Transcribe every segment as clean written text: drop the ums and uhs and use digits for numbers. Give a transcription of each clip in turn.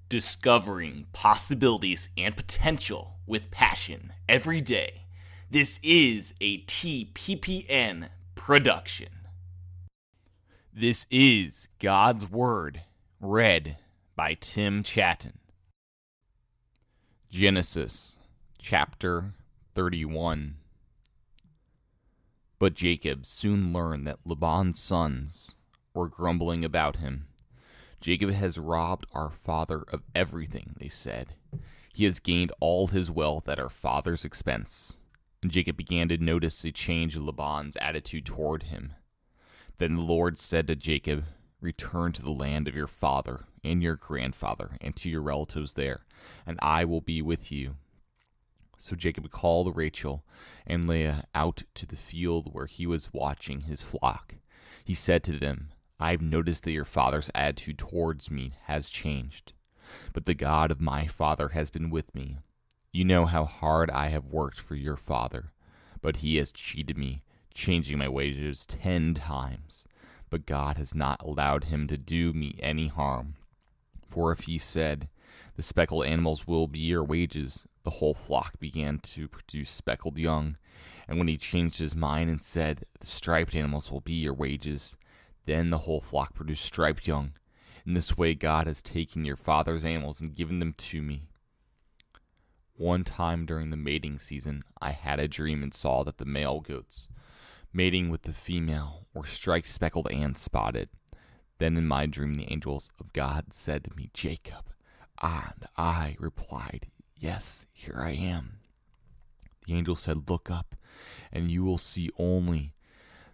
Discovering possibilities and potential with passion every day. This is a TPPN production. This is God's Word, read by Tim Chaten. Genesis chapter 31. But Jacob soon learned that Laban's sons were grumbling about him. Jacob has robbed our father of everything, they said. He has gained all his wealth at our father's expense. And Jacob began to notice a change in Laban's attitude toward him. Then the Lord said to Jacob, "Return to the land of your father and your grandfather and to your relatives there, and I will be with you." So Jacob called Rachel and Leah out to the field where he was watching his flock. He said to them, "I have noticed that your father's attitude towards me has changed, but the God of my father has been with me. You know how hard I have worked for your father, but he has cheated me, changing my wages 10 times. But God has not allowed him to do me any harm. For if he said, 'The speckled animals will be your wages,' the whole flock began to produce speckled young. And when he changed his mind and said, 'The striped animals will be your wages,' then the whole flock produced striped young. In this way God has taken your father's animals and given them to me. One time during the mating season, I had a dream and saw that the male goats, mating with the female, were striped, speckled, and spotted. Then in my dream the angels of God said to me, 'Jacob.' And I replied, 'Yes, here I am.' The angel said, 'Look up, and you will see only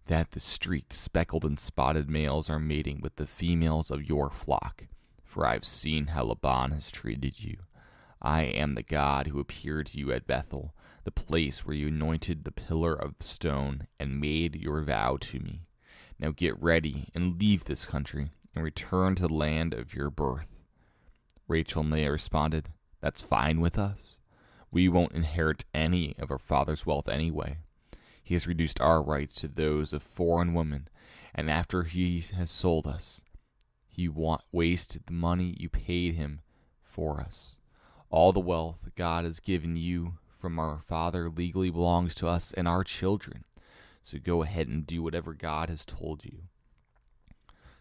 that the streaked, speckled, and spotted males are mating with the females of your flock, for I have seen how Laban has treated you. I am the God who appeared to you at Bethel, the place where you anointed the pillar of stone and made your vow to me. Now get ready and leave this country and return to the land of your birth.' Rachel and Leah responded, 'That's fine with us. We won't inherit any of our father's wealth anyway. He has reduced our rights to those of foreign women, and after he has sold us, he wasted the money you paid him for us. All the wealth God has given you from our father legally belongs to us and our children. So go ahead and do whatever God has told you.'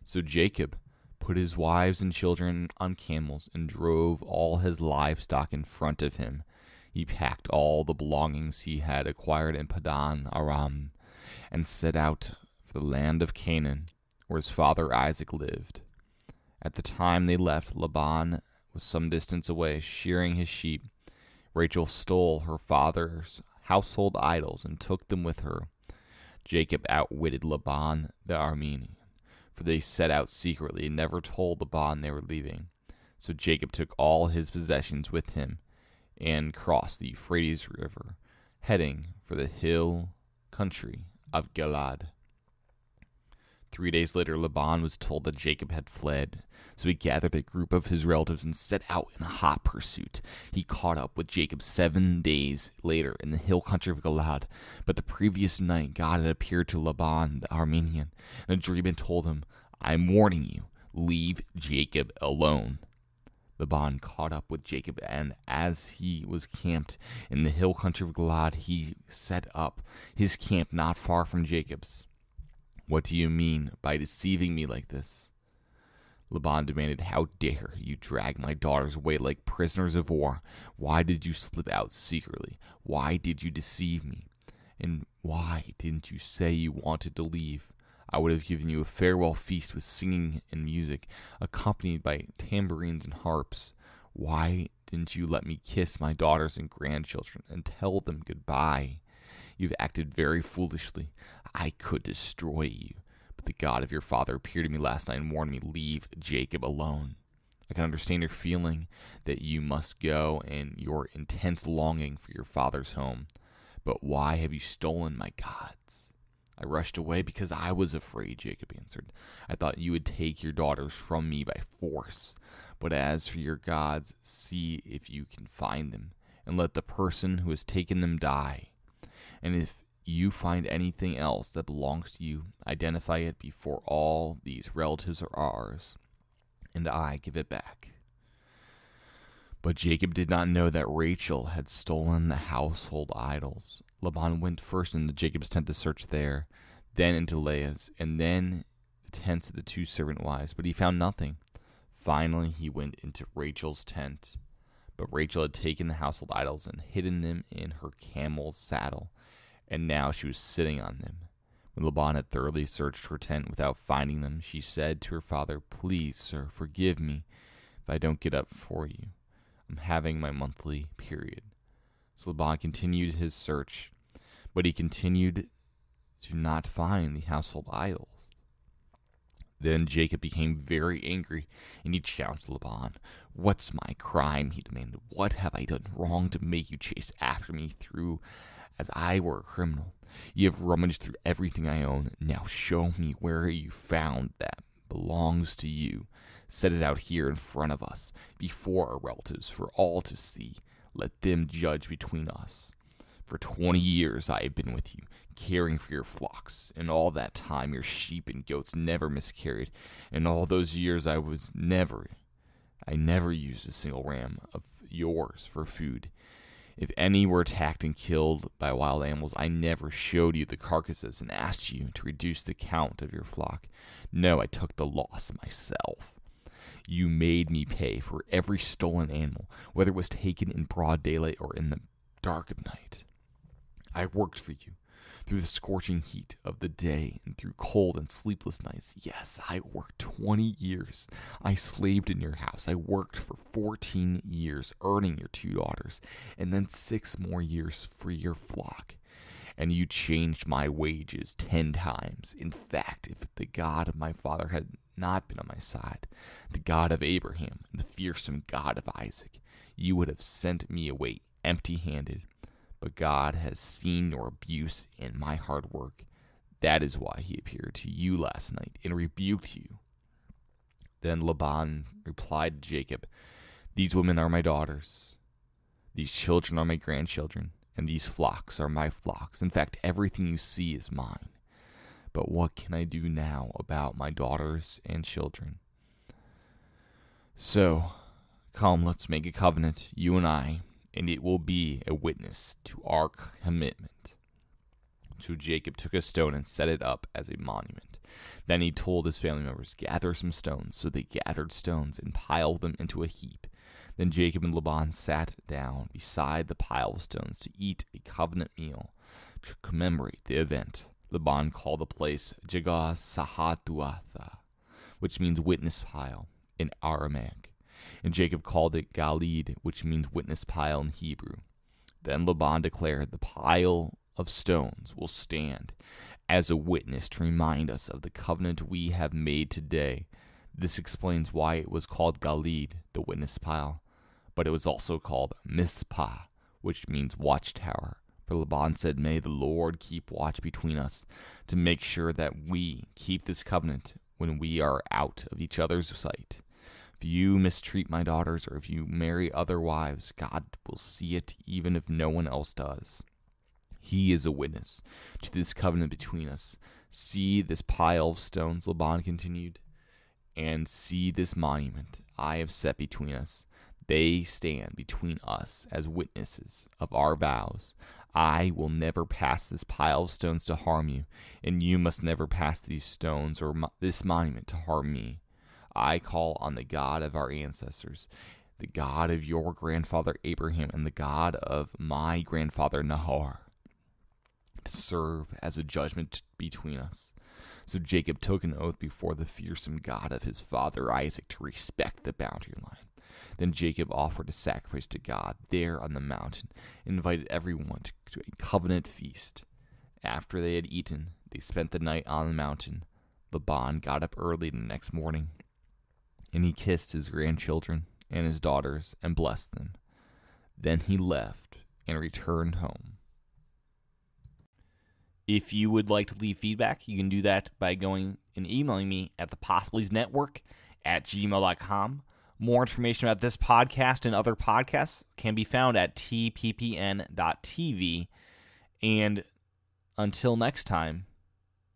So Jacob put his wives and children on camels and drove all his livestock in front of him. He packed all the belongings he had acquired in Padan Aram and set out for the land of Canaan, where his father Isaac lived. At the time they left, Laban was some distance away, shearing his sheep. Rachel stole her father's household idols and took them with her. Jacob outwitted Laban the Aramean, for they set out secretly and never told Laban they were leaving. So Jacob took all his possessions with him and crossed the Euphrates River, heading for the hill country of Gilad. 3 days later, Laban was told that Jacob had fled, so he gathered a group of his relatives and set out in a hot pursuit. He caught up with Jacob 7 days later in the hill country of Gilad, but the previous night God had appeared to Laban the Aramean in a dream and told him, 'I am warning you, leave Jacob alone.' Laban caught up with Jacob, and as he was camped in the hill country of Gilad, he set up his camp not far from Jacob's. 'What do you mean by deceiving me like this?' Laban demanded. 'How dare you drag my daughters away like prisoners of war? Why did you slip out secretly? Why did you deceive me? And why didn't you say you wanted to leave? I would have given you a farewell feast with singing and music, accompanied by tambourines and harps. Why didn't you let me kiss my daughters and grandchildren and tell them goodbye? You've acted very foolishly. I could destroy you, but the God of your father appeared to me last night and warned me, leave Jacob alone. I can understand your feeling that you must go and your intense longing for your father's home. But why have you stolen my gods?' 'I rushed away because I was afraid,' Jacob answered. 'I thought you would take your daughters from me by force. But as for your gods, see if you can find them, and let the person who has taken them die. And if you find anything else that belongs to you, identify it before all these relatives are ours, and I give it back.' But Jacob did not know that Rachel had stolen the household idols. Laban went first into Jacob's tent to search there, then into Leah's, and then the tents of the 2 servant wives, but he found nothing. Finally, he went into Rachel's tent. But Rachel had taken the household idols and hidden them in her camel's saddle, and now she was sitting on them. When Laban had thoroughly searched her tent without finding them, she said to her father, "Please, sir, forgive me if I don't get up for you. I'm having my monthly period." So Laban continued his search, but he continued to not find the household idols. Then Jacob became very angry, and he challenged Laban. "What's my crime?" he demanded. "What have I done wrong to make you chase after me through as I were a criminal? You have rummaged through everything I own. Now show me where you found that belongs to you. Set it out here in front of us, before our relatives, for all to see. Let them judge between us. For 20 years I have been with you, caring for your flocks. In all that time your sheep and goats never miscarried. In all those years I never used a single ram of yours for food. If any were attacked and killed by wild animals, I never showed you the carcasses and asked you to reduce the count of your flock. No, I took the loss myself. You made me pay for every stolen animal, whether it was taken in broad daylight or in the dark of night. I worked for you through the scorching heat of the day and through cold and sleepless nights. Yes, I worked 20 years. I slaved in your house. I worked for 14 years, earning your 2 daughters, and then 6 more years for your flock. And you changed my wages 10 times. In fact, if the God of my father had not been on my side, the God of Abraham and the fearsome God of Isaac, you would have sent me away empty-handed. But God has seen your abuse and my hard work. That is why he appeared to you last night and rebuked you." Then Laban replied to Jacob, "These women are my daughters. These children are my grandchildren, and these flocks are my flocks. In fact, everything you see is mine. But what can I do now about my daughters and children? So, come, let's make a covenant, you and I, and it will be a witness to our commitment." So Jacob took a stone and set it up as a monument. Then he told his family members, "Gather some stones." So they gathered stones and piled them into a heap. Then Jacob and Laban sat down beside the pile of stones to eat a covenant meal to commemorate the event. Laban called the place Jagar Sahatuatha, which means witness pile in Aramaic. And Jacob called it Galid, which means witness pile in Hebrew. Then Laban declared, "The pile of stones will stand as a witness to remind us of the covenant we have made today." This explains why it was called Galid, the witness pile, but it was also called Mizpah, which means watchtower. For Laban said, "May the Lord keep watch between us to make sure that we keep this covenant when we are out of each other's sight. If you mistreat my daughters or if you marry other wives, God will see it even if no one else does. He is a witness to this covenant between us. See this pile of stones," Laban continued, "and see this monument I have set between us. They stand between us as witnesses of our vows. I will never pass this pile of stones to harm you, and you must never pass these stones or this monument to harm me. I call on the God of our ancestors, the God of your grandfather Abraham, and the God of my grandfather Nahor, to serve as a judgment between us." So Jacob took an oath before the fearsome God of his father Isaac to respect the boundary line. Then Jacob offered a sacrifice to God there on the mountain and invited everyone to a covenant feast. After they had eaten, they spent the night on the mountain. Laban got up early the next morning, and he kissed his grandchildren and his daughters and blessed them. Then he left and returned home. If you would like to leave feedback, you can do that by going and emailing me at thepossibiliesnetwork@gmail.com. More information about this podcast and other podcasts can be found at tppn.tv. And until next time,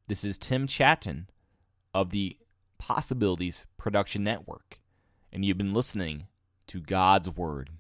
this is Tim Chaten of the Possibilities Production Network, and you've been listening to God's Word.